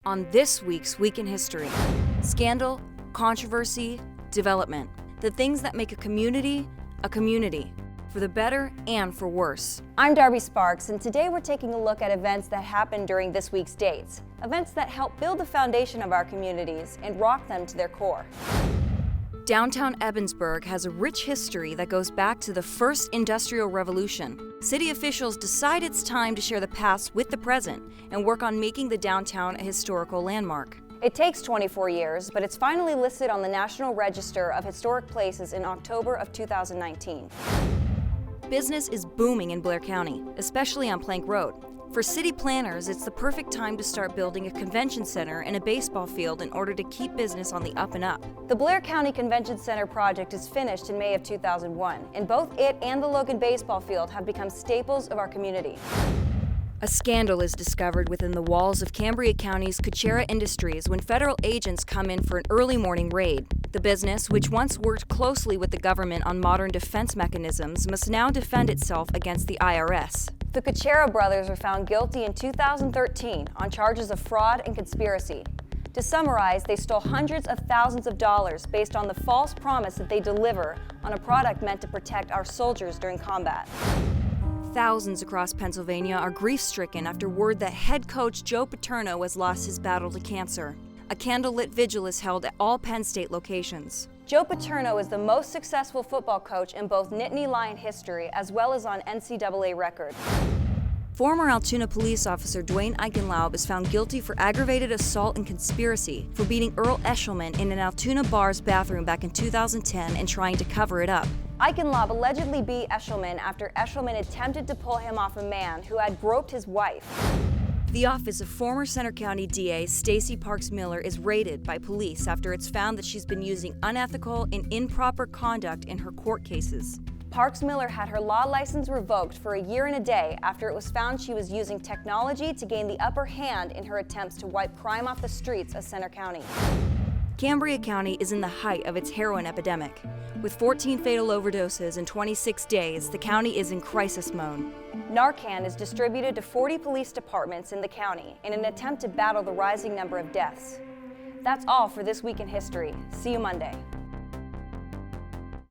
on this week's Week in History. Scandal, controversy, development. The things that make a community, for the better and for worse. I'm Darby Sparks, and today we're taking a look at events that happened during this week's dates. Events that help build the foundation of our communities and rock them to their core. Downtown Evansburg has a rich history that goes back to the first industrial revolution. City officials decide it's time to share the past with the present and work on making the downtown a historical landmark. It takes 24 years, but it's finally listed on the National Register of Historic Places in October of 2019. Business is booming in Blair County, especially on Plank Road. For city planners, it's the perfect time to start building a convention center and a baseball field in order to keep business on the up and up. The Blair County Convention Center project is finished in May of 2001, and both it and the Logan baseball field have become staples of our community. A scandal is discovered within the walls of Cambria County's Pachira Industries when federal agents come in for an early morning raid. The business, which once worked closely with the government on modern defense mechanisms, must now defend itself against the IRS. The Pachira brothers were found guilty in 2013 on charges of fraud and conspiracy. To summarize, they stole hundreds of thousands of dollars based on the false promise that they deliver on a product meant to protect our soldiers during combat. Thousands across Pennsylvania are grief-stricken after word that head coach Joe Paterno has lost his battle to cancer. A candlelit vigil is held at all Penn State locations. Joe Paterno is the most successful football coach in both Nittany Lion history as well as on NCAA record. Former Altoona police officer Dwayne Eichenlaub is found guilty for aggravated assault and conspiracy for beating Earl Eshelman in an Altoona bar's bathroom back in 2010 and trying to cover it up. Eichenlaub allegedly beat Eshelman after Eshelman attempted to pull him off a man who had groped his wife. The office of former Center County DA Stacey Parks Miller is raided by police after it's found that she's been using unethical and improper conduct in her court cases. Parks Miller had her law license revoked for a year and a day after it was found she was using technology to gain the upper hand in her attempts to wipe crime off the streets of Center County. Cambria County is in the height of its heroin epidemic. With 14 fatal overdoses in 26 days, the county is in crisis mode. Narcan is distributed to 40 police departments in the county in an attempt to battle the rising number of deaths. That's all for this week in history. See you Monday.